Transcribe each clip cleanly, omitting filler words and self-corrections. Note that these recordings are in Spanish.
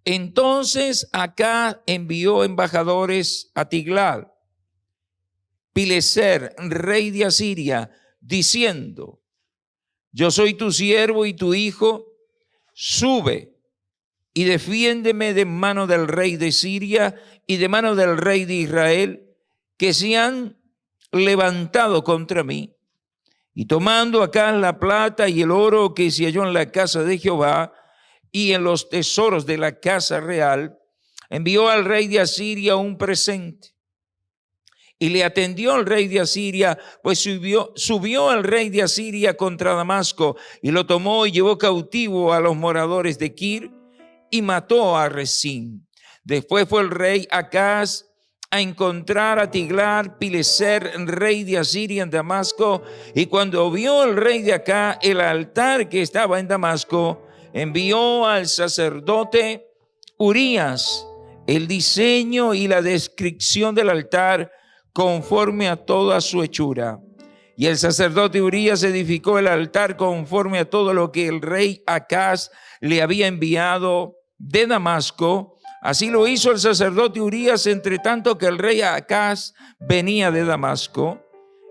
Entonces Acaz envió embajadores a Tiglat-Pileser, rey de Asiria, diciendo: yo soy tu siervo y tu hijo, sube y defiéndeme de mano del rey de Siria y de mano del rey de Israel, que se han levantado contra mí. Y tomando acá la plata y el oro que se halló en la casa de Jehová y en los tesoros de la casa real, envió al rey de Asiria un presente. Y le atendió el rey de Asiria, pues subió el rey de Asiria contra Damasco y lo tomó y llevó cautivo a los moradores de Kir y mató a Rezín. Después fue el rey Acaz a encontrar a Tiglat-Pileser, rey de Asiria, en Damasco, y cuando vio el rey de acá el altar que estaba en Damasco, envió al sacerdote Urías el diseño y la descripción del altar conforme a toda su hechura. Y el sacerdote Urías edificó el altar conforme a todo lo que el rey Acaz le había enviado de Damasco. Así lo hizo el sacerdote Urías, entre tanto que el rey Acaz venía de Damasco.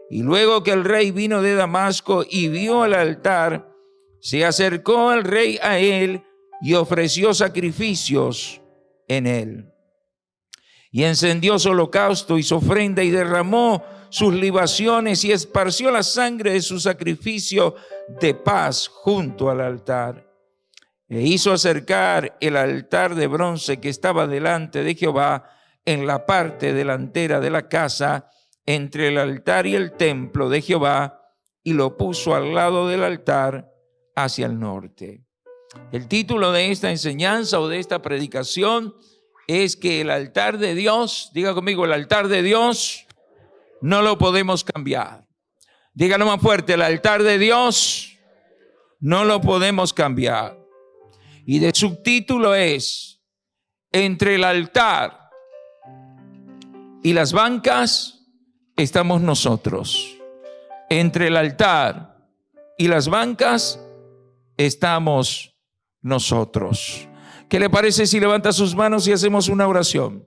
Y luego que el rey vino de Damasco y vio el altar, se acercó el rey a él y ofreció sacrificios en él. Y encendió su holocausto y su ofrenda y derramó sus libaciones y esparció la sangre de su sacrificio de paz junto al altar. E hizo acercar el altar de bronce que estaba delante de Jehová en la parte delantera de la casa, entre el altar y el templo de Jehová, y lo puso al lado del altar hacia el norte. El título de esta enseñanza o de esta predicación es que el altar de Dios, diga conmigo, el altar de Dios no lo podemos cambiar. Dígalo más fuerte, el altar de Dios no lo podemos cambiar. Y de subtítulo es: entre el altar y las bancas estamos nosotros. Entre el altar y las bancas estamos nosotros. ¿Qué le parece si levanta sus manos y hacemos una oración?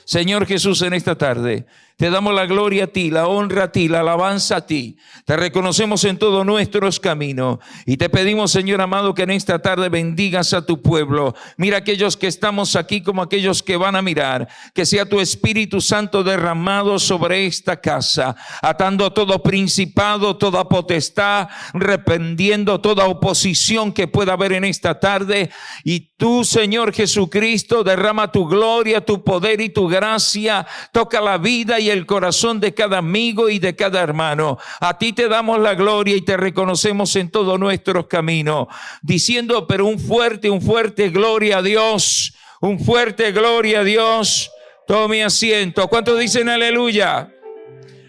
Señor Jesús, en esta tarde te damos la gloria a ti, la honra a ti, la alabanza a ti. Te reconocemos en todos nuestros caminos y te pedimos, Señor amado, que en esta tarde bendigas a tu pueblo. Mira aquellos que estamos aquí como aquellos que van a mirar. Que sea tu Espíritu Santo derramado sobre esta casa, atando todo principado, toda potestad, reprendiendo toda oposición que pueda haber en esta tarde. Y tú, Señor Jesucristo, derrama tu gloria, tu poder y tu gracia. Toca la vida y el corazón de cada amigo y de cada hermano. A ti te damos la gloria y te reconocemos en todos nuestros caminos, diciendo, pero un fuerte gloria a Dios, un fuerte gloria a Dios. Tome asiento. ¿Cuántos dicen aleluya?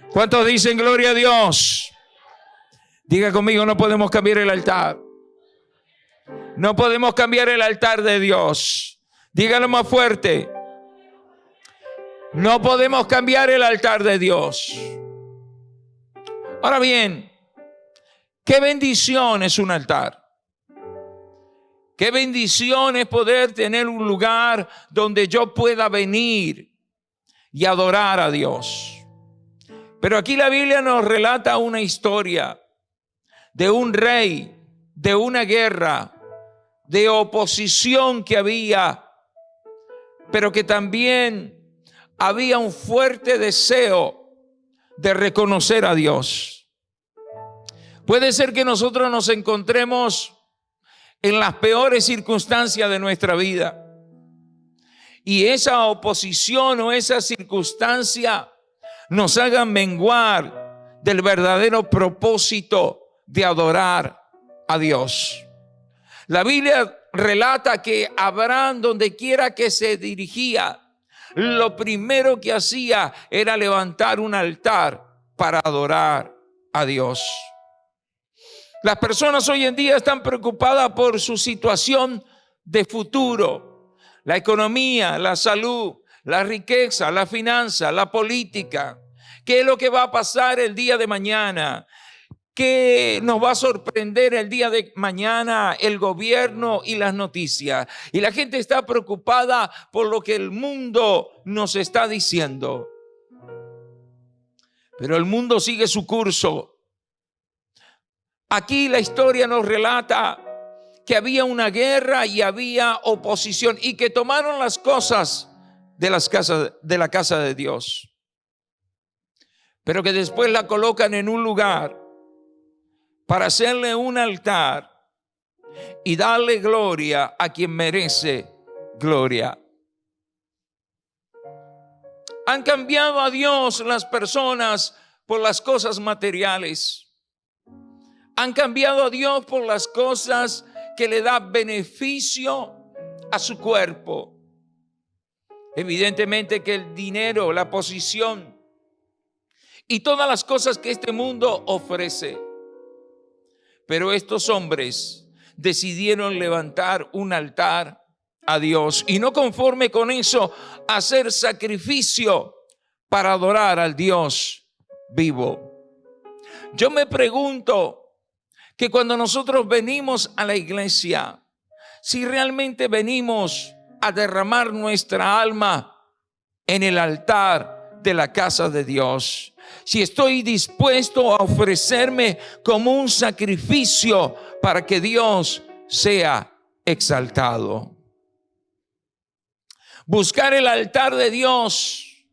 ¿Cuántos dicen gloria a Dios? Diga conmigo, no podemos cambiar el altar. No podemos cambiar el altar de Dios. Dígalo más fuerte. No podemos cambiar el altar de Dios. Ahora bien, qué bendición es un altar. Qué bendición es poder tener un lugar donde yo pueda venir y adorar a Dios. Pero aquí la Biblia nos relata una historia de un rey, de una guerra, de oposición que había, pero que también había un fuerte deseo de reconocer a Dios. Puede ser que nosotros nos encontremos en las peores circunstancias de nuestra vida y esa oposición o esa circunstancia nos haga menguar del verdadero propósito de adorar a Dios. La Biblia relata que Abraham, donde quiera que se dirigía, lo primero que hacía era levantar un altar para adorar a Dios. Las personas hoy en día están preocupadas por su situación de futuro, la economía, la salud, la riqueza, la finanza, la política. ¿Qué es lo que va a pasar el día de mañana? ¿Qué nos va a sorprender el día de mañana? El gobierno y las noticias. Y la gente está preocupada por lo que el mundo nos está diciendo. Pero el mundo sigue su curso. Aquí la historia nos relata que había una guerra y había oposición y que tomaron las cosas de la casa de Dios. Pero que después la colocan en un lugar para hacerle un altar y darle gloria a quien merece gloria. Han cambiado a Dios las personas por las cosas materiales. Han cambiado a Dios por las cosas que le dan beneficio a su cuerpo. Evidentemente que el dinero, la posición y todas las cosas que este mundo ofrece. Pero estos hombres decidieron levantar un altar a Dios y no conforme con eso, hacer sacrificio para adorar al Dios vivo. Yo me pregunto que cuando nosotros venimos a la iglesia, si realmente venimos a derramar nuestra alma en el altar de la casa de Dios, si estoy dispuesto a ofrecerme como un sacrificio para que Dios sea exaltado. Buscar el altar de Dios,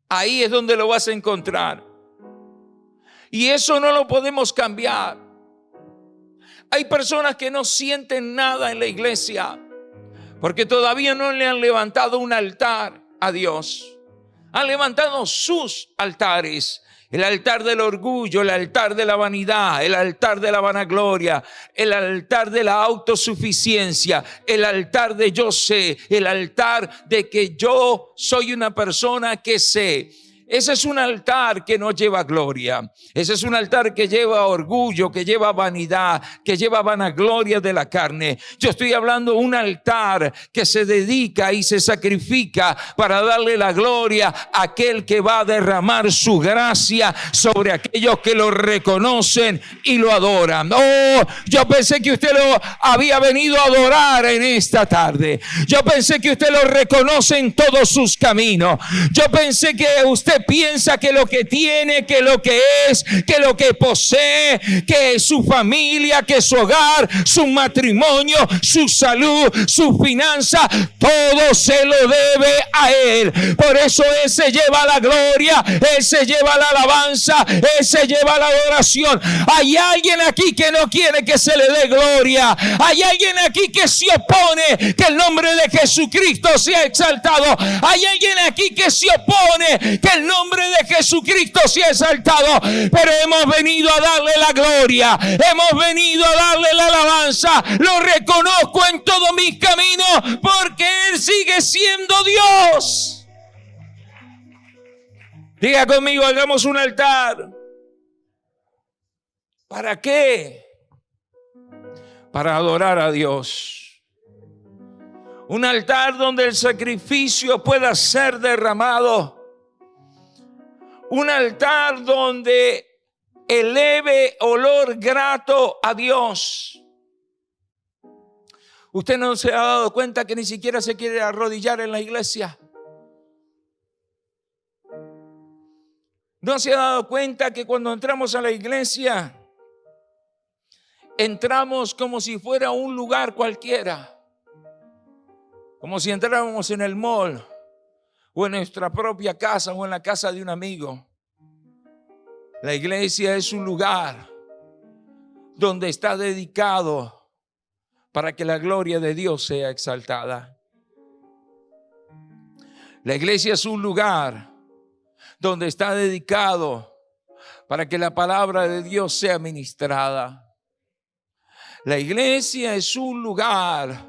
ahí es donde lo vas a encontrar. Y eso no lo podemos cambiar. Hay personas que no sienten nada en la iglesia porque todavía no le han levantado un altar a Dios. Han levantado sus altares. El altar del orgullo, el altar de la vanidad, el altar de la vanagloria, el altar de la autosuficiencia, el altar de yo sé, el altar de que yo soy una persona que sé. Ese es un altar que no lleva gloria. Ese es un altar que lleva orgullo, que lleva vanidad, que lleva vanagloria de la carne. Yo estoy hablando de un altar que se dedica y se sacrifica para darle la gloria a aquel que va a derramar su gracia sobre aquellos que lo reconocen y lo adoran. Oh, yo pensé que usted lo había venido a adorar en esta tarde. Yo pensé que usted lo reconoce en todos sus caminos. Yo pensé que usted piensa que lo que tiene, que lo que es, que lo que posee, que su familia, que su hogar, su matrimonio, su salud, su finanza, todo se lo debe a Él. Por eso Él se lleva la gloria, Él se lleva la alabanza, Él se lleva la adoración. Hay alguien aquí que no quiere que se le dé gloria. Hay alguien aquí que se opone que el nombre de Jesucristo sea exaltado. Hay alguien aquí que se opone que el nombre de Jesucristo sea exaltado. Pero hemos venido a darle la gloria, hemos venido a darle la alabanza. Lo reconozco en todos mis caminos porque Él sigue siendo Dios. Diga conmigo, hagamos un altar. ¿Para qué? Para adorar a Dios. Un altar donde el sacrificio pueda ser derramado. Un altar donde eleve olor grato a Dios. Usted no se ha dado cuenta que ni siquiera se quiere arrodillar en la iglesia. No se ha dado cuenta que cuando entramos a la iglesia, entramos como si fuera un lugar cualquiera. Como si entráramos en el mall, o en nuestra propia casa, o en la casa de un amigo. La iglesia es un lugar donde está dedicado para que la gloria de Dios sea exaltada. La iglesia es un lugar donde está dedicado para que la palabra de Dios sea ministrada. La iglesia es un lugar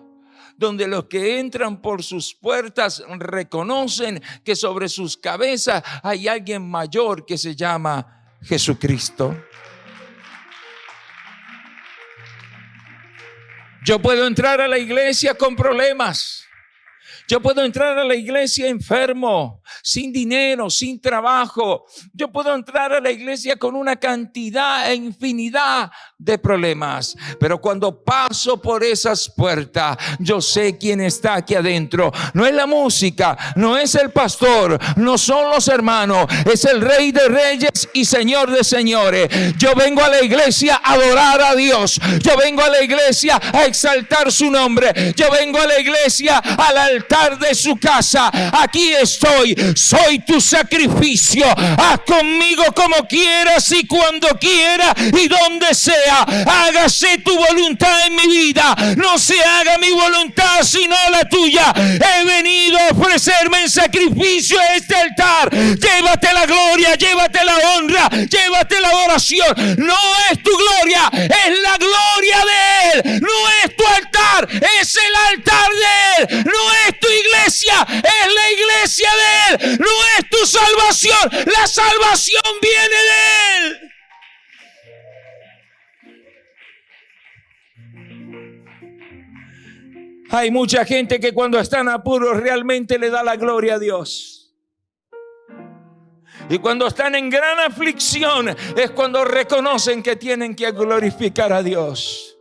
donde los que entran por sus puertas reconocen que sobre sus cabezas hay alguien mayor que se llama Jesucristo. Yo puedo entrar a la iglesia con problemas. Yo puedo entrar a la iglesia enfermo, sin dinero, sin trabajo. Yo puedo entrar a la iglesia con una cantidad e infinidad de problemas. Pero cuando paso por esas puertas, yo sé quién está aquí adentro. No es la música, no es el pastor, no son los hermanos, es el Rey de Reyes y Señor de Señores. Yo vengo a la iglesia a adorar a Dios. Yo vengo a la iglesia a exaltar su nombre. Yo vengo a la iglesia al altar de su casa. Aquí estoy, soy tu sacrificio. Haz conmigo como quieras y cuando quieras y donde sea. Hágase tu voluntad en mi vida. No se haga mi voluntad sino la tuya. He venido a ofrecerme en sacrificio a este altar. Llévate la gloria, llévate la honra, llévate la adoración. No es tu gloria, es la gloria de Él. No es tu altar, es el altar de Él. No es tu iglesia, es la iglesia de Él. No es tu salvación, la salvación viene de Él. Hay mucha gente que cuando están en apuros realmente le da la gloria a Dios. Y cuando están en gran aflicción es cuando reconocen que tienen que glorificar a Dios.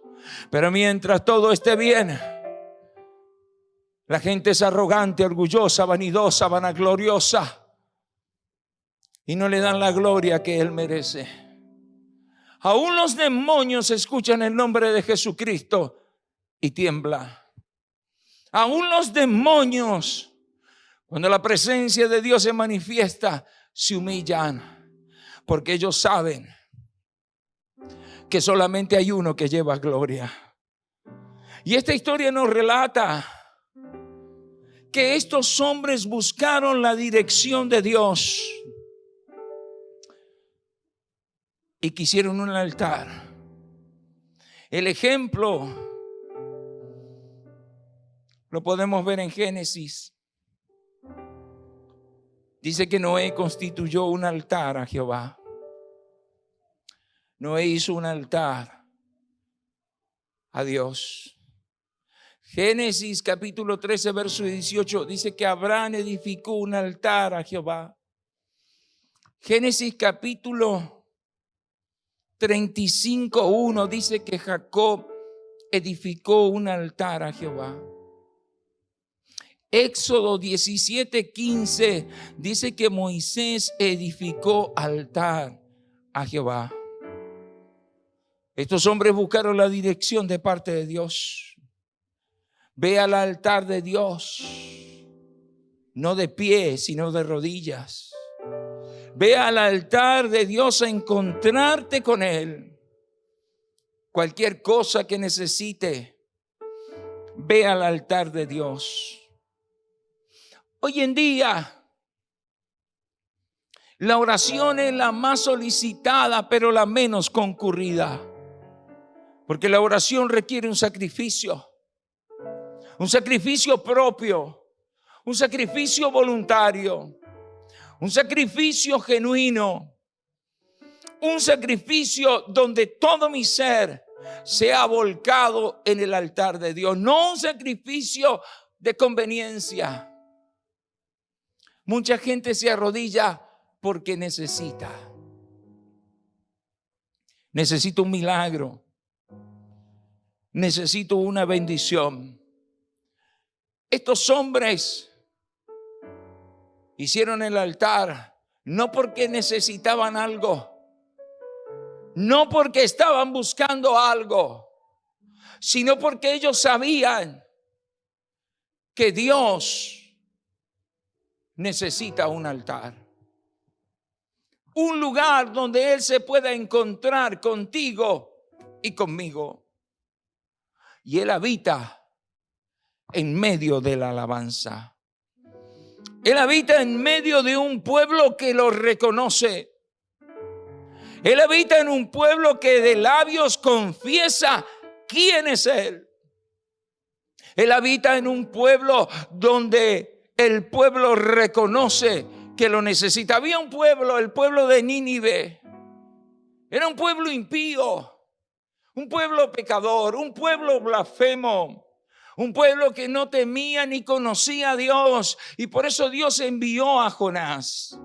Pero mientras todo esté bien, la gente es arrogante, orgullosa, vanidosa, vanagloriosa y no le dan la gloria que Él merece. Aún los demonios escuchan el nombre de Jesucristo y tiemblan. Aún los demonios, cuando la presencia de Dios se manifiesta, se humillan, porque ellos saben que solamente hay uno que lleva gloria. Y esta historia nos relata que estos hombres buscaron la dirección de Dios y quisieron un altar. El ejemplo lo podemos ver en Génesis. Dice que Noé constituyó un altar a Jehová. Noé hizo un altar a Dios. Génesis capítulo 13 verso 18 dice que Abraham edificó un altar a Jehová. Génesis capítulo 35:1 dice que Jacob edificó un altar a Jehová. Éxodo 17:15 dice que Moisés edificó altar a Jehová. Estos hombres buscaron la dirección de parte de Dios. Ve al altar de Dios, no de pie, sino de rodillas. Ve al altar de Dios a encontrarte con Él. Cualquier cosa que necesite, ve al altar de Dios. Hoy en día, la oración es la más solicitada, pero la menos concurrida. Porque la oración requiere un sacrificio propio, un sacrificio voluntario, un sacrificio genuino, un sacrificio donde todo mi ser se ha volcado en el altar de Dios, no un sacrificio de conveniencia. Mucha gente se arrodilla porque necesita un milagro, necesito una bendición. Estos hombres hicieron el altar no porque necesitaban algo, no porque estaban buscando algo, sino porque ellos sabían que Dios necesita un altar, un lugar donde Él se pueda encontrar contigo y conmigo. Y Él habita en medio de la alabanza. Él habita en medio de un pueblo que lo reconoce. Él habita en un pueblo que de labios confiesa quién es Él. Él habita en un pueblo donde el pueblo reconoce que lo necesita. Había un pueblo, el pueblo de Nínive. Era un pueblo impío, un pueblo pecador, un pueblo blasfemo, Un pueblo que no temía ni conocía a Dios. Y por eso Dios envió a Jonás.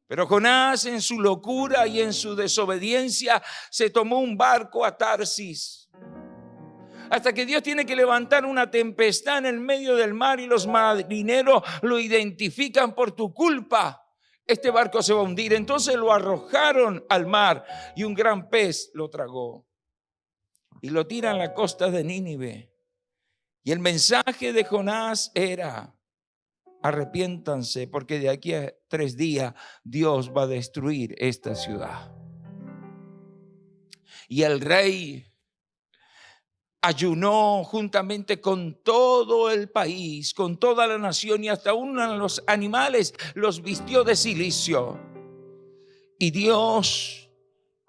Pero Jonás, en su locura y en su desobediencia, se tomó un barco a Tarsis. Hasta que Dios tiene que levantar una tempestad en el medio del mar y los marineros lo identifican: por tu culpa este barco se va a hundir. Entonces lo arrojaron al mar y un gran pez lo tragó. Y lo tiran a la costa de Nínive. Y el mensaje de Jonás era: arrepiéntanse, porque de aquí a 3 días Dios va a destruir esta ciudad. Y el rey ayunó juntamente con todo el país, con toda la nación, y hasta uno de los animales los vistió de cilicio. Y Dios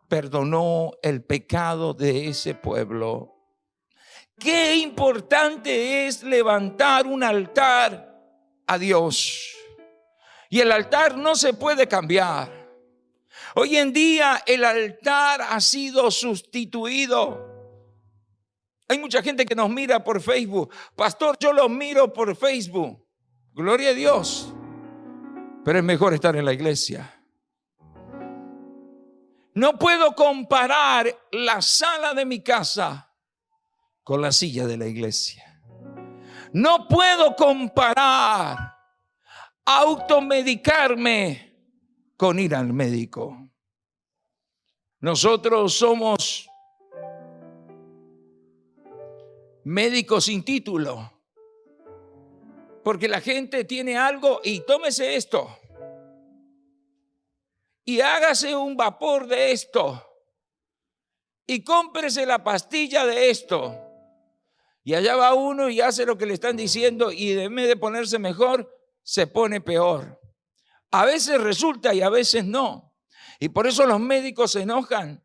perdonó el pecado de ese pueblo. Qué importante es levantar un altar a Dios. Y el altar no se puede cambiar. Hoy en día el altar ha sido sustituido. Hay mucha gente que nos mira por Facebook. Pastor, yo lo miro por Facebook. Gloria a Dios. Pero es mejor estar en la iglesia. No puedo comparar la sala de mi casa con la silla de la iglesia. No puedo comparar automedicarme con ir al médico. Nosotros somos médicos sin título, porque la gente tiene algo y tómese esto y hágase un vapor de esto y cómprese la pastilla de esto. Y allá va uno y hace lo que le están diciendo, y en vez de ponerse mejor, se pone peor. A veces resulta y a veces no. Y por eso los médicos se enojan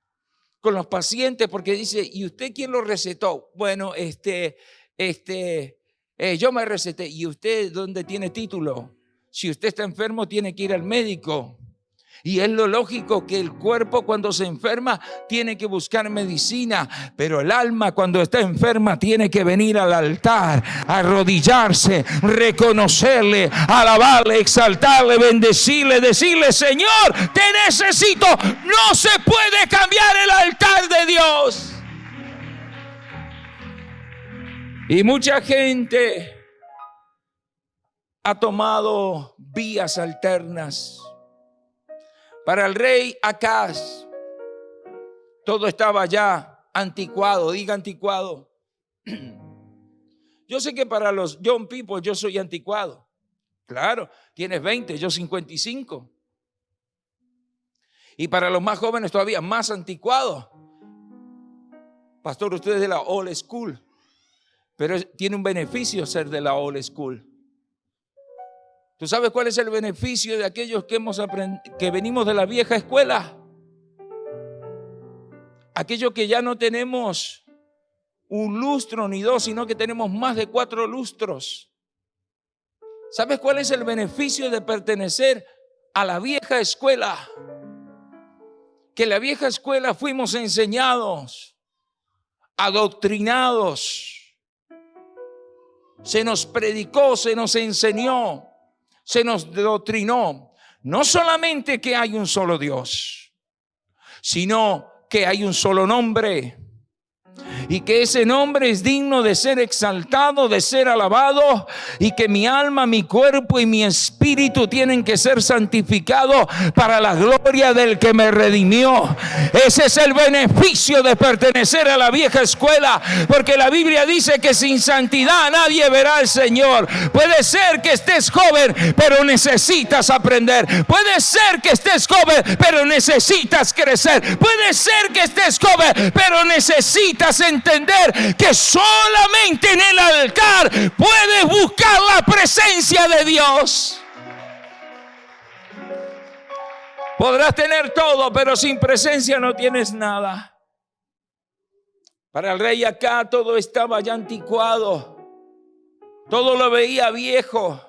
con los pacientes, porque dice: ¿y usted quién lo recetó? Bueno, yo me receté. ¿Y usted dónde tiene título? Si usted está enfermo, tiene que ir al médico. Y es lo lógico que el cuerpo, cuando se enferma, tiene que buscar medicina, pero el alma, cuando está enferma, tiene que venir al altar, arrodillarse, reconocerle, alabarle, exaltarle, bendecirle, decirle: Señor, te necesito. No se puede cambiar el altar de Dios. Y mucha gente ha tomado vías alternas. Para el rey Acaz, todo estaba ya anticuado. Diga anticuado. Yo sé que para los young people yo soy anticuado. Claro, tienes 20, yo 55. Y para los más jóvenes todavía más anticuado. Pastor, usted es de la old school. Pero tiene un beneficio ser de la old school. ¿Tú sabes cuál es el beneficio de aquellos que venimos de la vieja escuela? Aquellos que ya no tenemos un lustro ni 2, sino que tenemos más de 4 lustros. ¿Sabes cuál es el beneficio de pertenecer a la vieja escuela? Que en la vieja escuela fuimos enseñados, adoctrinados. Se nos predicó, se nos enseñó, se nos doctrinó, no solamente que hay un solo Dios, sino que hay un solo nombre, y que ese nombre es digno de ser exaltado, de ser alabado, y que mi alma, mi cuerpo y mi espíritu tienen que ser santificados para la gloria del que me redimió. Ese es el beneficio de pertenecer a la vieja escuela, porque la Biblia dice que sin santidad nadie verá al Señor. Puede ser que estés joven, pero necesitas aprender. Puede ser que estés joven, pero necesitas crecer. Puede ser que estés joven, pero necesitas entender que solamente en el altar puedes buscar la presencia de Dios. Podrás tener todo, pero sin presencia no tienes nada. Para el rey acá todo estaba ya anticuado, todo lo veía viejo.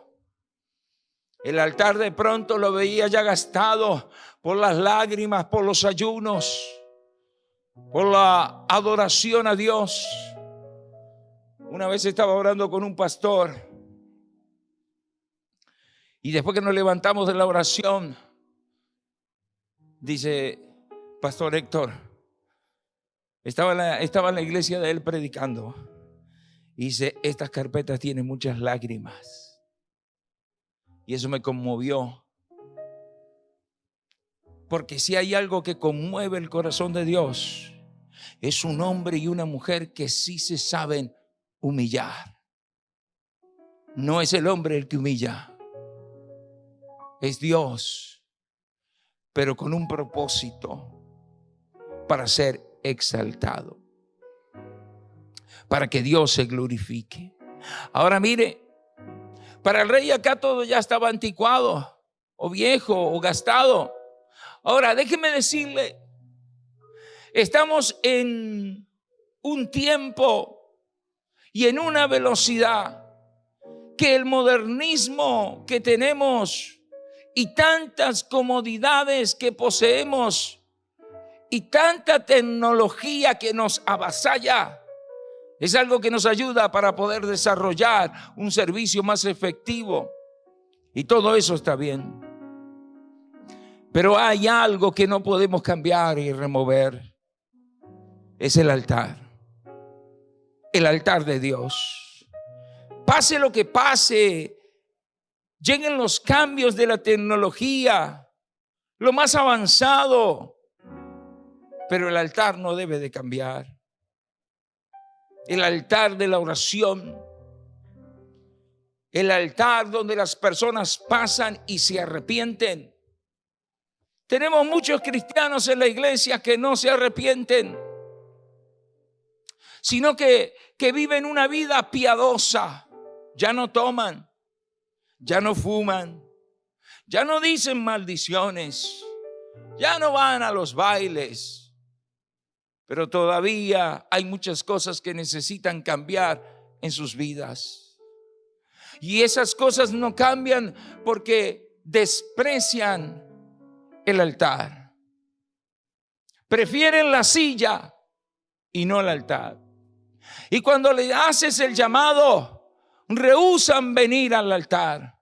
El altar de pronto lo veía ya gastado por las lágrimas, por los ayunos, por la adoración a Dios. Una vez estaba orando con un pastor y después que nos levantamos de la oración, dice, Pastor Héctor, estaba en la iglesia de él predicando y dice, estas carpetas tienen muchas lágrimas. Y eso me conmovió. Porque si hay algo que conmueve el corazón de Dios, es un hombre y una mujer que sí se saben humillar. No es el hombre el que humilla, es Dios, pero con un propósito para ser exaltado, para que Dios se glorifique. Ahora mire, para el rey acá todo ya estaba anticuado, o viejo, o gastado. Ahora déjeme decirle, estamos en un tiempo y en una velocidad que el modernismo que tenemos y tantas comodidades que poseemos y tanta tecnología que nos avasalla es algo que nos ayuda para poder desarrollar un servicio más efectivo, y todo eso está bien. Pero hay algo que no podemos cambiar y remover. Es el altar de Dios. Pase lo que pase, lleguen los cambios de la tecnología, lo más avanzado, pero el altar no debe de cambiar. El altar de la oración, el altar donde las personas pasan y se arrepienten. Tenemos muchos cristianos en la iglesia que no se arrepienten, sino que viven una vida piadosa. Ya no toman, ya no fuman, ya no dicen maldiciones, ya no van a los bailes. Pero todavía hay muchas cosas que necesitan cambiar en sus vidas. Y esas cosas no cambian porque desprecian el altar. Prefieren la silla y no el altar. Y cuando le haces el llamado, rehúsan venir al altar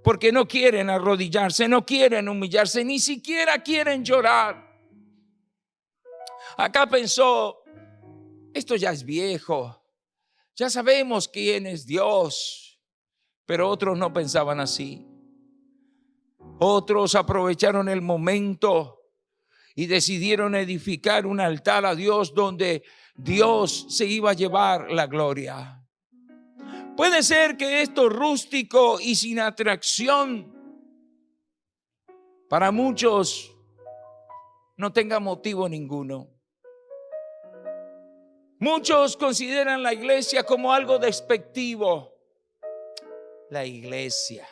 porque no quieren arrodillarse, no quieren humillarse, ni siquiera quieren llorar. Acá pensó, esto ya es viejo, ya sabemos quién es Dios, pero otros no pensaban así. Otros aprovecharon el momento y decidieron edificar un altar a Dios donde Dios se iba a llevar la gloria. Puede ser que esto rústico y sin atracción para muchos no tenga motivo ninguno. Muchos consideran la iglesia como algo despectivo. La iglesia,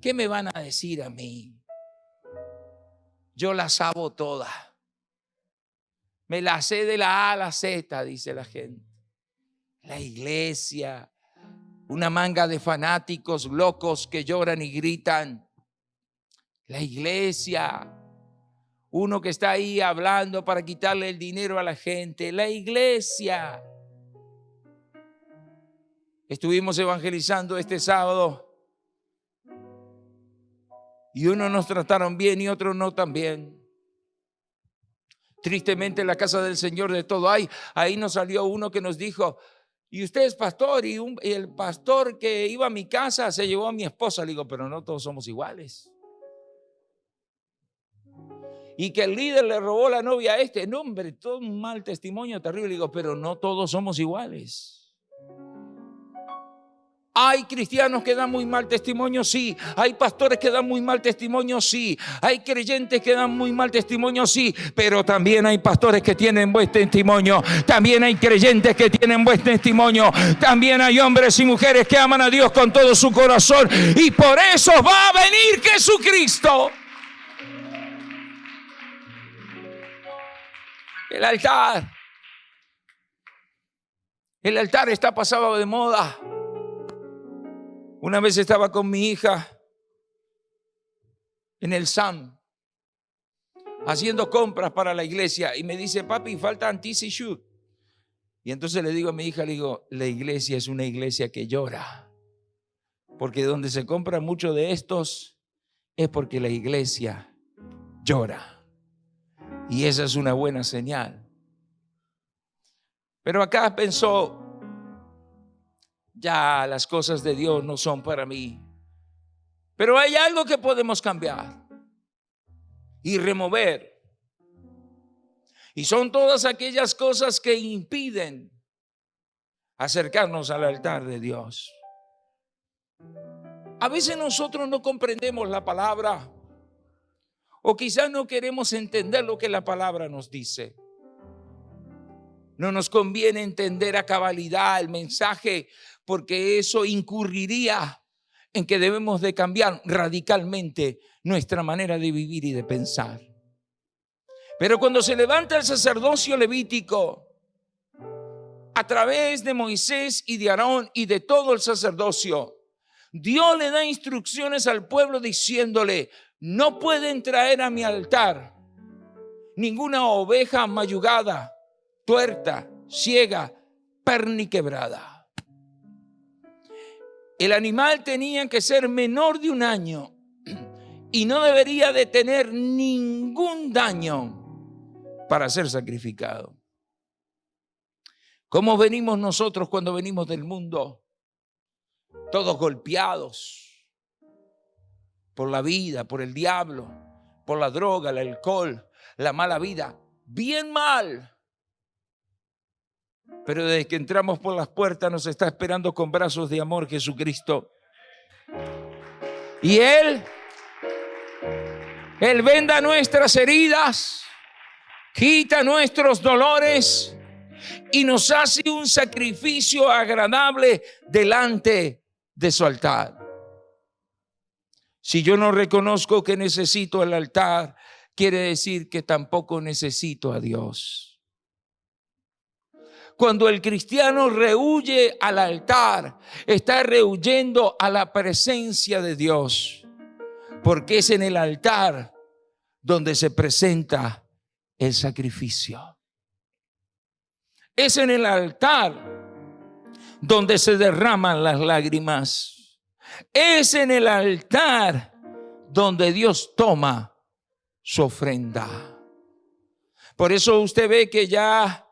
¿qué me van a decir a mí? Yo la sabo toda. Me la sé de la A a la Z, dice la gente. La iglesia, una manga de fanáticos locos que lloran y gritan. La iglesia, uno que está ahí hablando para quitarle el dinero a la gente. La iglesia. Estuvimos evangelizando este sábado y unos nos trataron bien y otros no tan bien. Tristemente en la casa del Señor de todo hay. Ahí nos salió uno que nos dijo, y usted es pastor, y el pastor que iba a mi casa se llevó a mi esposa. Le digo, pero no todos somos iguales. Y que el líder le robó la novia a este. No, hombre, todo un mal testimonio terrible. Le digo, pero no todos somos iguales. Hay cristianos que dan muy mal testimonio, sí. Hay pastores que dan muy mal testimonio, sí. Hay creyentes que dan muy mal testimonio, sí. Pero también hay pastores que tienen buen testimonio. También hay creyentes que tienen buen testimonio. También hay hombres y mujeres que aman a Dios con todo su corazón. Y por eso va a venir Jesucristo. El altar. El altar está pasado de moda. Una vez estaba con mi hija en el Sam haciendo compras para la iglesia y me dice, papi, faltan tissue. Y entonces le digo a mi hija, le digo, la iglesia es una iglesia que llora. Porque donde se compra mucho de estos es porque la iglesia llora. Y esa es una buena señal. Pero acá pensó, ya las cosas de Dios no son para mí. Pero hay algo que podemos cambiar y remover. Y son todas aquellas cosas que impiden acercarnos al altar de Dios. A veces nosotros no comprendemos la palabra, o quizás no queremos entender lo que la palabra nos dice. No nos conviene entender a cabalidad el mensaje, porque eso incurriría en que debemos de cambiar radicalmente nuestra manera de vivir y de pensar. Pero cuando se levanta el sacerdocio levítico, a través de Moisés y de Aarón y de todo el sacerdocio, Dios le da instrucciones al pueblo diciéndole: no pueden traer a mi altar ninguna oveja mayugada, tuerta, ciega, perniquebrada. El animal tenía que ser menor de 1 año y no debería de tener ningún daño para ser sacrificado. ¿Cómo venimos nosotros cuando venimos del mundo? Todos golpeados por la vida, por el diablo, por la droga, el alcohol, la mala vida. Bien mal. Pero desde que entramos por las puertas nos está esperando con brazos de amor Jesucristo. Y Él venda nuestras heridas, quita nuestros dolores y nos hace un sacrificio agradable delante de su altar. Si yo no reconozco que necesito el altar, quiere decir que tampoco necesito a Dios. Cuando el cristiano rehuye al altar, está rehuyendo a la presencia de Dios, porque es en el altar donde se presenta el sacrificio. Es en el altar donde se derraman las lágrimas. Es en el altar donde Dios toma su ofrenda. Por eso usted ve que ya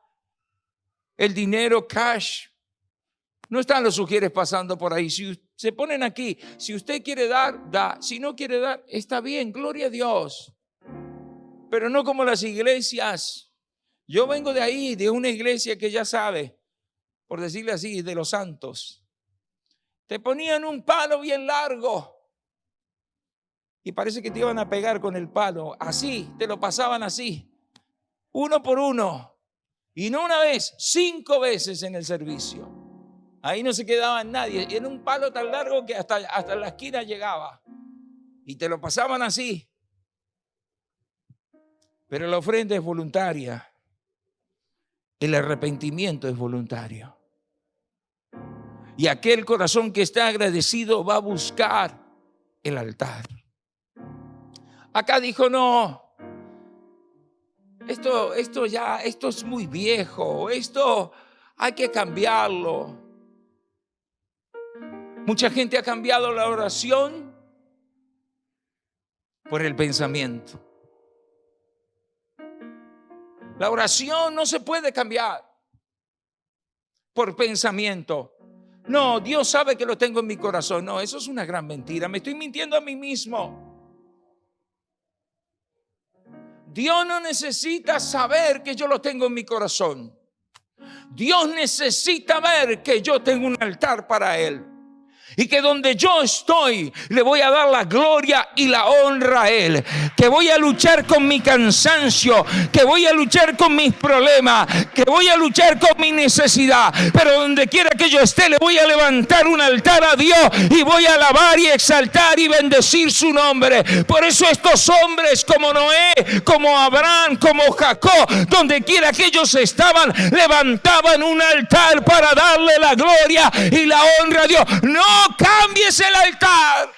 el dinero cash no están los sugieres pasando por ahí. Si se ponen aquí, si usted quiere dar, da. Si no quiere dar, está bien, gloria a Dios. Pero no como las iglesias. Yo vengo de ahí, de una iglesia que ya sabe, por decirle así, de los santos. Te ponían un palo bien largo y parece que te iban a pegar con el palo. Así, te lo pasaban así, uno por uno. Y no una vez, 5 veces en el servicio. Ahí no se quedaba nadie. Era un palo tan largo que hasta la esquina llegaba. Y te lo pasaban así. Pero la ofrenda es voluntaria. El arrepentimiento es voluntario. Y aquel corazón que está agradecido va a buscar el altar. Acá dijo: no, esto es muy viejo, esto hay que cambiarlo. Mucha gente ha cambiado la oración por el pensamiento. La oración no se puede cambiar por pensamiento. No, Dios sabe que lo tengo en mi corazón. No, eso es una gran mentira. Me estoy mintiendo a mí mismo. Dios no necesita saber que yo lo tengo en mi corazón. Dios necesita ver que yo tengo un altar para Él. Y que donde yo estoy le voy a dar la gloria y la honra a Él. Que voy a luchar con mi cansancio, que voy a luchar con mis problemas, que voy a luchar con mi necesidad. Pero donde quiera que yo esté le voy a levantar un altar a Dios y voy a alabar y exaltar y bendecir su nombre. Por eso estos hombres como Noé, como Abraham, como Jacob, donde quiera que ellos estaban, levantaban un altar para darle la gloria y la honra a Dios. No cambies el altar.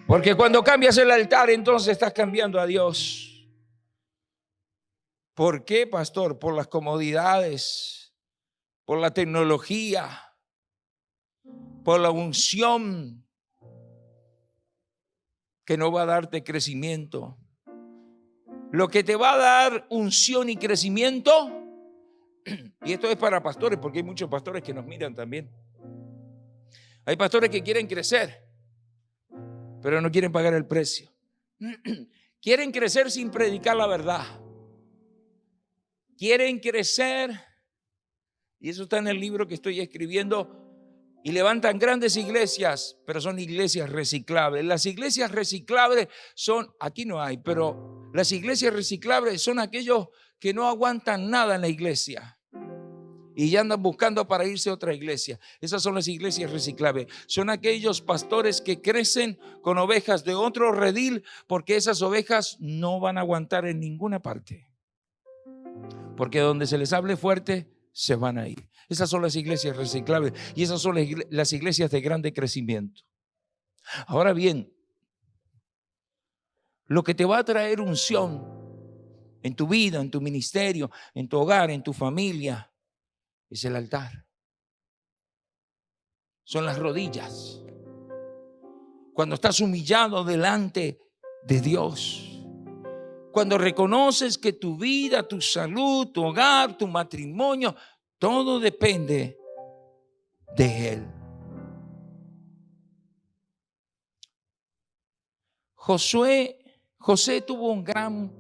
Porque cuando cambias el altar, entonces estás cambiando a Dios. ¿Por qué, pastor? Por las comodidades, por la tecnología, por la unción que no va a darte crecimiento. Lo que te va a dar unción y crecimiento, y esto es para pastores, porque hay muchos pastores que nos miran también. Hay pastores que quieren crecer, pero no quieren pagar el precio. Quieren crecer sin predicar la verdad. Quieren crecer, y eso está en el libro que estoy escribiendo, y levantan grandes iglesias, pero son iglesias reciclables. Las iglesias reciclables son, aquí no hay, pero las iglesias reciclables son aquellos que no aguantan nada en la iglesia y ya andan buscando para irse a otra iglesia. Esas son las iglesias reciclables. Son aquellos pastores que crecen con ovejas de otro redil, porque esas ovejas no van a aguantar en ninguna parte. Porque donde se les hable fuerte, se van a ir. Esas son las iglesias reciclables y esas son las iglesias de grande crecimiento. Ahora bien, lo que te va a traer unción en tu vida, en tu ministerio, en tu hogar, en tu familia, es el altar. Son las rodillas. Cuando estás humillado delante de Dios. Cuando reconoces que tu vida, tu salud, tu hogar, tu matrimonio, todo depende de Él. Josué tuvo un gran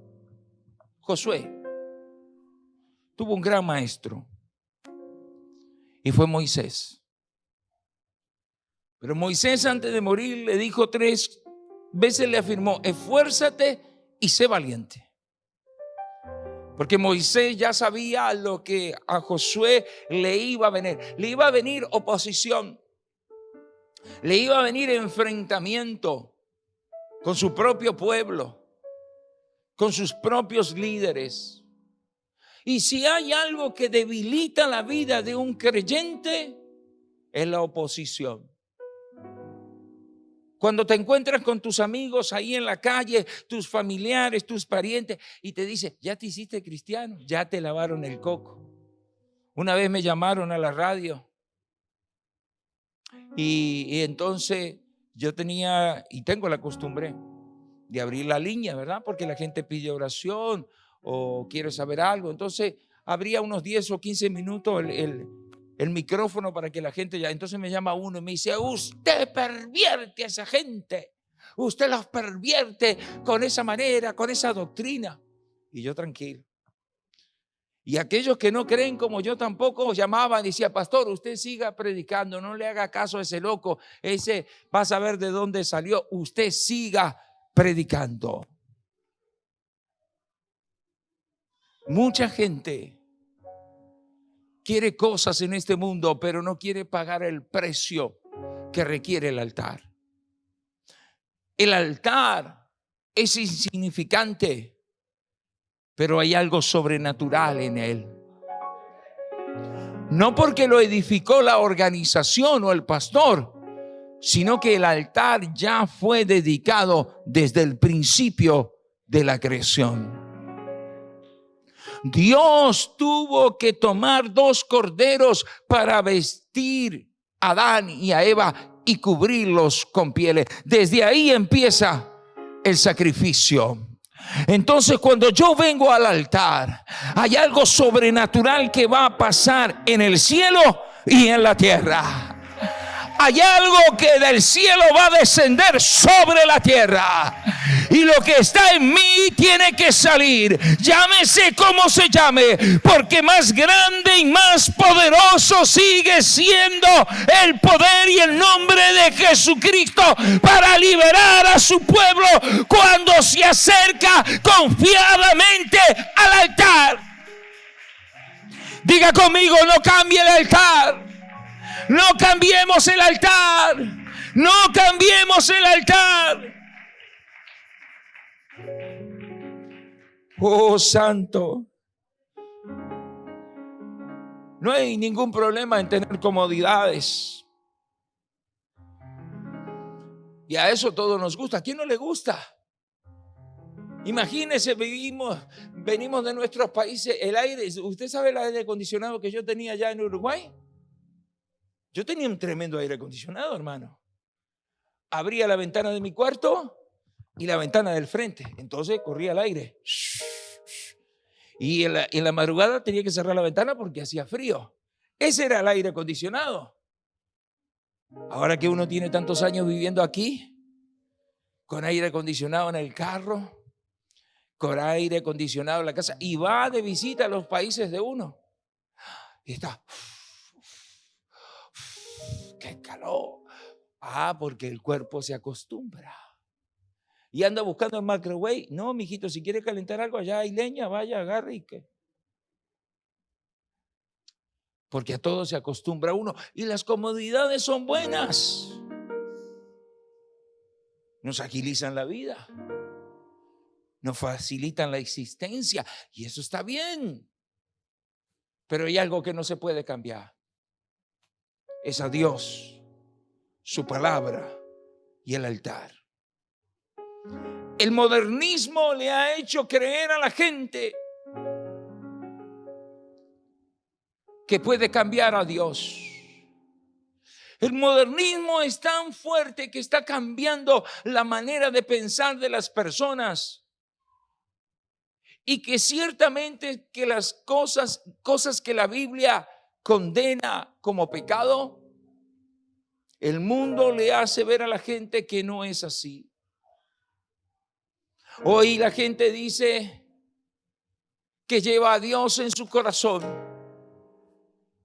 maestro, y fue Moisés. Pero Moisés, antes de morir, le dijo 3 veces, le afirmó: esfuérzate y sé valiente. Porque Moisés ya sabía lo que a Josué le iba a venir. Le iba a venir oposición. Le iba a venir enfrentamiento con su propio pueblo, con sus propios líderes. Y si hay algo que debilita la vida de un creyente, es la oposición. Cuando te encuentras con tus amigos ahí en la calle, tus familiares, tus parientes, y te dicen: ya te hiciste cristiano, ya te lavaron el coco. Una vez me llamaron a la radio y entonces yo tenía y tengo la costumbre de abrir la línea, ¿verdad? Porque la gente pide oración o quiere saber algo. Entonces abría unos 10 o 15 minutos el micrófono para que la gente ya. Entonces me llama uno y me dice: usted pervierte a esa gente, usted los pervierte con esa manera, con esa doctrina. Y yo tranquilo. Y aquellos que no creen como yo tampoco llamaban y decían: pastor, usted siga predicando, no le haga caso a ese loco, ese va a saber de dónde salió, usted siga predicando. Mucha gente quiere cosas en este mundo, pero no quiere pagar el precio que requiere el altar. El altar es insignificante, pero hay algo sobrenatural en él. No porque lo edificó la organización o el pastor, sino que el altar ya fue dedicado desde el principio de la creación. Dios tuvo que tomar 2 corderos para vestir a Adán y a Eva y cubrirlos con pieles. Desde ahí empieza el sacrificio. Entonces, cuando yo vengo al altar, hay algo sobrenatural que va a pasar en el cielo y en la tierra. Hay algo que del cielo va a descender sobre la tierra, y lo que está en mí tiene que salir, llámese como se llame, porque más grande y más poderoso sigue siendo el poder y el nombre de Jesucristo para liberar a su pueblo cuando se acerca confiadamente al altar. Diga conmigo: no cambie el altar. No cambiemos el altar. No cambiemos el altar. Oh, santo. No hay ningún problema en tener comodidades. Y a eso todo nos gusta. ¿A quién no le gusta? Imagínense, venimos de nuestros países, el aire, ¿usted sabe el aire acondicionado que yo tenía allá en Uruguay? Yo tenía un tremendo aire acondicionado, hermano. Abría la ventana de mi cuarto y la ventana del frente, entonces corría el aire. Y en la madrugada tenía que cerrar la ventana porque hacía frío. Ese era el aire acondicionado. Ahora que uno tiene tantos años viviendo aquí, con aire acondicionado en el carro, con aire acondicionado en la casa, y va de visita a los países de uno, y está, ¡qué calor! Porque el cuerpo se acostumbra. Y anda buscando el microwave. No, mijito, si quiere calentar algo, allá hay leña, vaya, agarre y que. Porque a todo se acostumbra uno. Y las comodidades son buenas. Nos agilizan la vida. Nos facilitan la existencia. Y eso está bien. Pero hay algo que no se puede cambiar. Es a Dios, su palabra y el altar. El modernismo le ha hecho creer a la gente que puede cambiar a Dios. El modernismo es tan fuerte que está cambiando la manera de pensar de las personas. Y que ciertamente que las cosas que la Biblia condena como pecado, el mundo le hace ver a la gente que no es así. Hoy la gente dice que lleva a Dios en su corazón,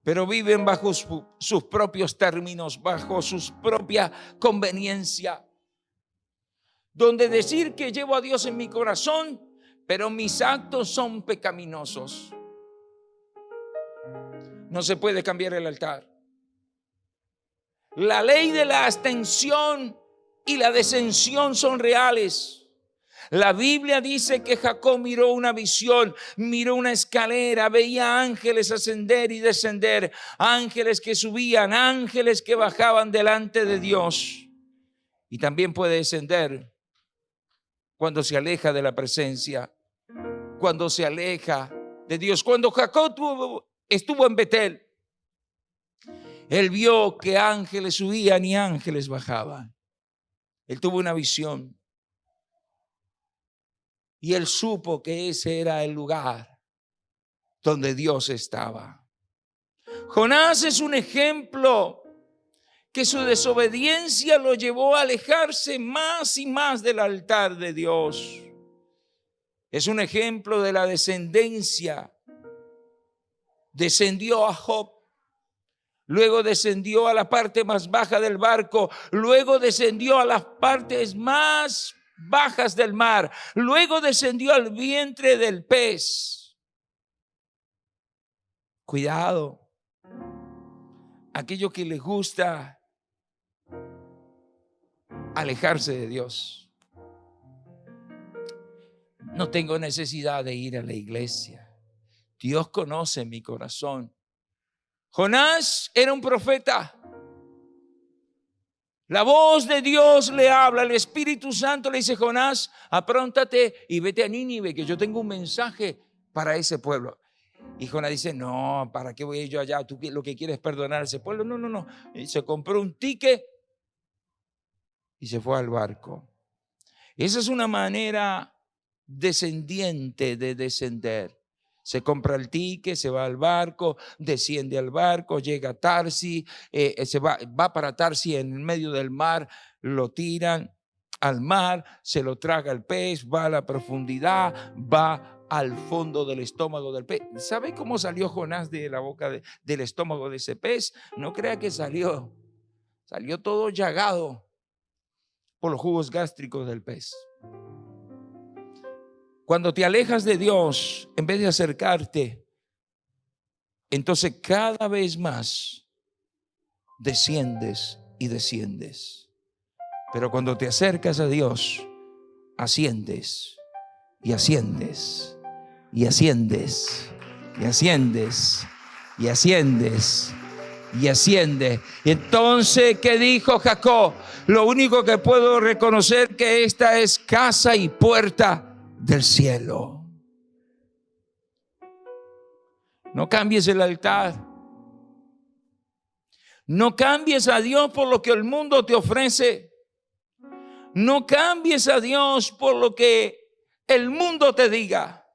pero viven bajo sus propios términos, bajo su propia conveniencia. Donde decir que llevo a Dios en mi corazón, pero mis actos son pecaminosos. No se puede cambiar el altar. La ley de la abstención y la descensión son reales. La Biblia dice que Jacob miró una visión, miró una escalera, veía ángeles ascender y descender, ángeles que subían, ángeles que bajaban delante de Dios. Y también puede descender cuando se aleja de la presencia, cuando se aleja de Dios. Cuando Jacob estuvo en Betel, él vio que ángeles subían y ángeles bajaban. Él tuvo una visión. Y él supo que ese era el lugar donde Dios estaba. Jonás es un ejemplo que su desobediencia lo llevó a alejarse más y más del altar de Dios. Es un ejemplo de la descendencia. Descendió a Job, luego descendió a la parte más baja del barco, luego descendió a las partes más bajas del mar, luego descendió al vientre del pez. Cuidado, aquellos que les gusta alejarse de Dios. No tengo necesidad de ir a la iglesia. Dios conoce mi corazón. Jonás era un profeta. La voz de Dios le habla, el Espíritu Santo le dice: Jonás, apróntate y vete a Nínive, que yo tengo un mensaje para ese pueblo. Y Jonás dice: no, ¿para qué voy yo allá? Tú lo que quieres es perdonar a ese pueblo. No. Y se compró un ticket y se fue al barco. Esa es una manera descendiente de descender. Se compra el ticket, se va al barco, desciende al barco, llega a Tarsis, va para Tarsis en medio del mar, lo tiran al mar, se lo traga el pez, va a la profundidad, va al fondo del estómago del pez. ¿Sabe cómo salió Jonás de la boca del estómago de ese pez? No crea que salió todo llagado por los jugos gástricos del pez. Cuando te alejas de Dios, en vez de acercarte, entonces cada vez más desciendes y desciendes. Pero cuando te acercas a Dios, asciendes y asciendes y asciendes y asciendes y asciendes y asciende. Y entonces, ¿qué dijo Jacob? Lo único que puedo reconocer que esta es casa y puerta del cielo. No cambies el altar. No cambies a Dios por lo que el mundo te ofrece. No cambies a Dios por lo que el mundo te diga.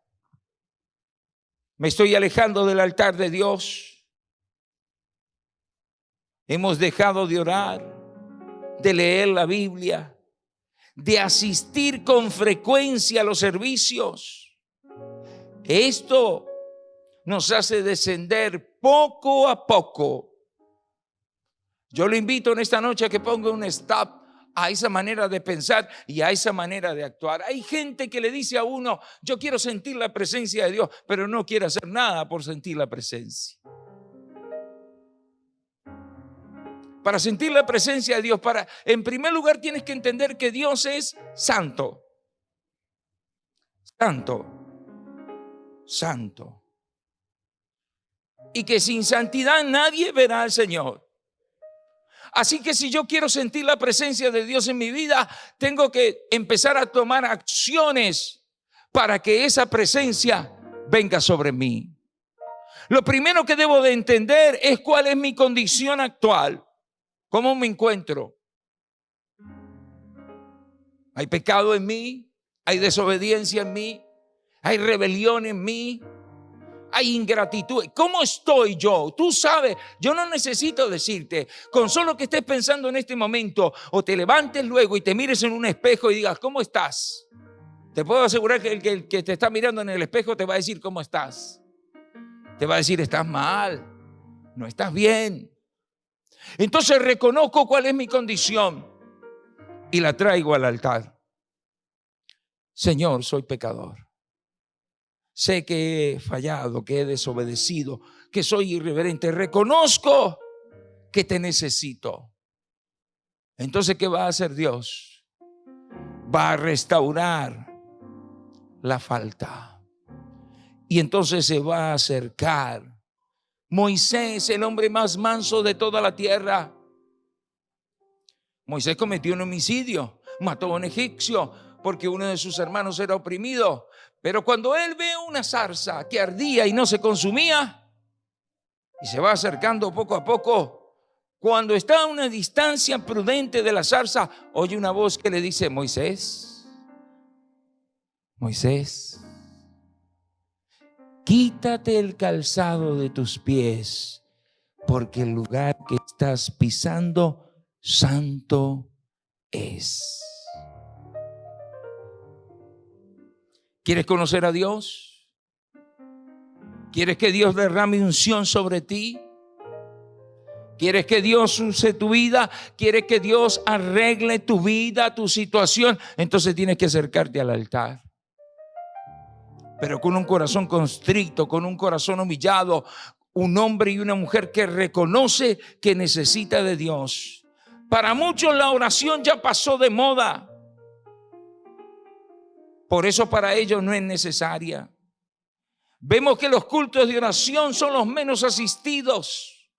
Me estoy alejando del altar de Dios. Hemos dejado de orar, de leer la Biblia, de asistir con frecuencia a los servicios. Esto nos hace descender poco a poco. Yo le invito en esta noche a que ponga un stop a esa manera de pensar y a esa manera de actuar. Hay gente que le dice a uno: yo quiero sentir la presencia de Dios, pero no quiere hacer nada por sentir la presencia. Para sentir la presencia de Dios, en primer lugar tienes que entender que Dios es santo. Santo. Santo. Y que sin santidad nadie verá al Señor. Así que si yo quiero sentir la presencia de Dios en mi vida, tengo que empezar a tomar acciones para que esa presencia venga sobre mí. Lo primero que debo de entender es cuál es mi condición actual. ¿Cómo me encuentro? ¿Hay pecado en mí? ¿Hay desobediencia en mí? ¿Hay rebelión en mí? ¿Hay ingratitud? ¿Cómo estoy yo? Tú sabes, yo no necesito decirte. Con solo que estés pensando en este momento, o te levantes luego y te mires en un espejo y digas: ¿cómo estás? Te puedo asegurar que el que te está mirando en el espejo te va a decir: ¿cómo estás? Te va a decir: estás mal, no estás bien. Entonces reconozco cuál es mi condición y la traigo al altar. Señor, soy pecador. Sé que he fallado, que he desobedecido, que soy irreverente. Reconozco que te necesito. Entonces, ¿qué va a hacer Dios? Va a restaurar la falta. Y entonces se va a acercar Moisés, el hombre más manso de toda la tierra. Moisés cometió un homicidio, mató a un egipcio porque uno de sus hermanos era oprimido. Pero cuando él ve una zarza que ardía y no se consumía, y se va acercando poco a poco, cuando está a una distancia prudente de la zarza, oye una voz que le dice: Moisés, Moisés, quítate el calzado de tus pies, porque el lugar que estás pisando santo es. ¿Quieres conocer a Dios? ¿Quieres que Dios derrame unción sobre ti? ¿Quieres que Dios use tu vida? ¿Quieres que Dios arregle tu vida, tu situación? Entonces tienes que acercarte al altar. Pero con un corazón constricto, con un corazón humillado, un hombre y una mujer que reconoce que necesita de Dios. Para muchos la oración ya pasó de moda. Por eso para ellos no es necesaria. Vemos que los cultos de oración son los menos asistidos,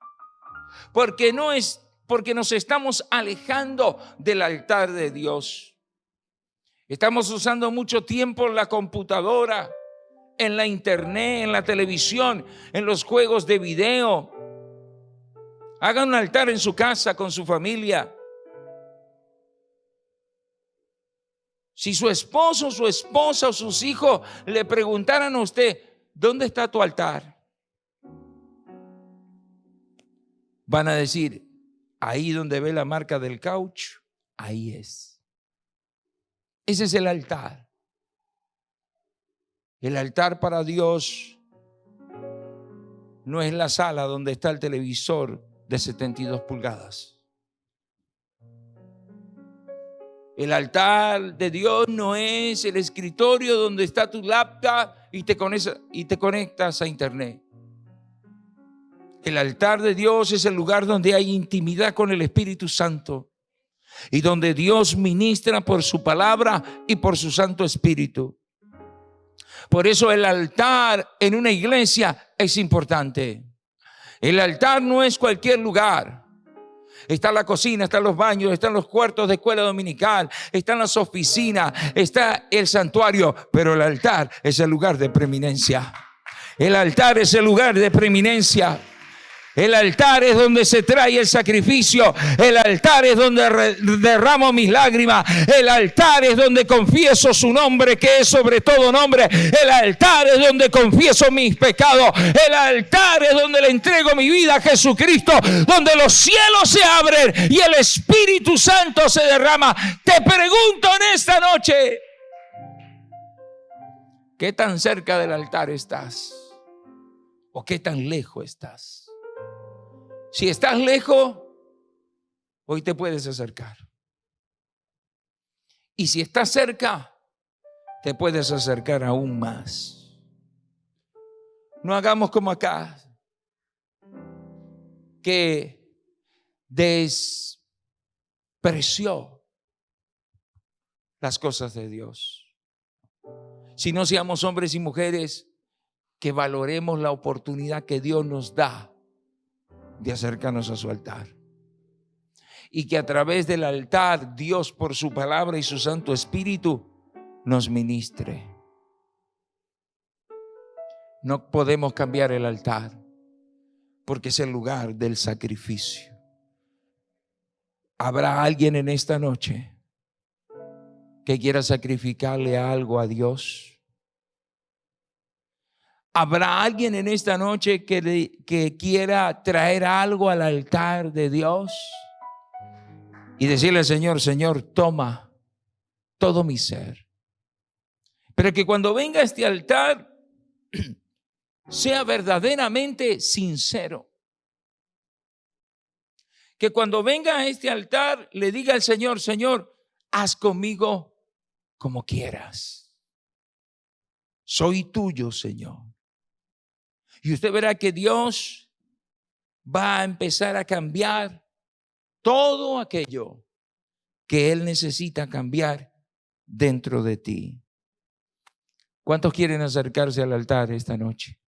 porque nos estamos alejando del altar de Dios. Estamos usando mucho tiempo en la computadora, en la internet, en la televisión, en los juegos de video. Haga un altar en su casa con su familia. Si su esposo, su esposa o sus hijos le preguntaran a usted: ¿dónde está tu altar? Van a decir: ahí donde ve la marca del caucho, ahí es. Ese es el altar. El altar para Dios no es la sala donde está el televisor de 72 pulgadas. El altar de Dios no es el escritorio donde está tu laptop y te conectas a internet. El altar de Dios es el lugar donde hay intimidad con el Espíritu Santo y donde Dios ministra por su palabra y por su Santo Espíritu. Por eso el altar en una iglesia es importante. El altar no es cualquier lugar. Está la cocina, están los baños, están los cuartos de escuela dominical, están las oficinas, está el santuario, pero el altar es el lugar de preeminencia. El altar es el lugar de preeminencia. El altar es donde se trae el sacrificio. El altar es donde derramo mis lágrimas. El altar es donde confieso su nombre, que es sobre todo nombre. El altar es donde confieso mis pecados. El altar es donde le entrego mi vida a Jesucristo, donde los cielos se abren y el Espíritu Santo se derrama. Te pregunto en esta noche, ¿qué tan cerca del altar estás? ¿O qué tan lejos estás? Si estás lejos, hoy te puedes acercar. Y si estás cerca, te puedes acercar aún más. No hagamos como acá, que despreció las cosas de Dios. Si no, seamos hombres y mujeres que valoremos la oportunidad que Dios nos da de acercarnos a su altar. Y que a través del altar Dios, por su palabra y su Santo Espíritu, nos ministre. No podemos cambiar el altar, porque es el lugar del sacrificio. ¿Habrá alguien en esta noche que quiera sacrificarle algo a Dios? ¿Habrá alguien en esta noche que quiera traer algo al altar de Dios? Y decirle al Señor, Señor, toma todo mi ser. Pero que cuando venga a este altar sea verdaderamente sincero. Que cuando venga a este altar le diga al Señor, Señor, haz conmigo como quieras. Soy tuyo, Señor. Y usted verá que Dios va a empezar a cambiar todo aquello que Él necesita cambiar dentro de ti. ¿Cuántos quieren acercarse al altar esta noche?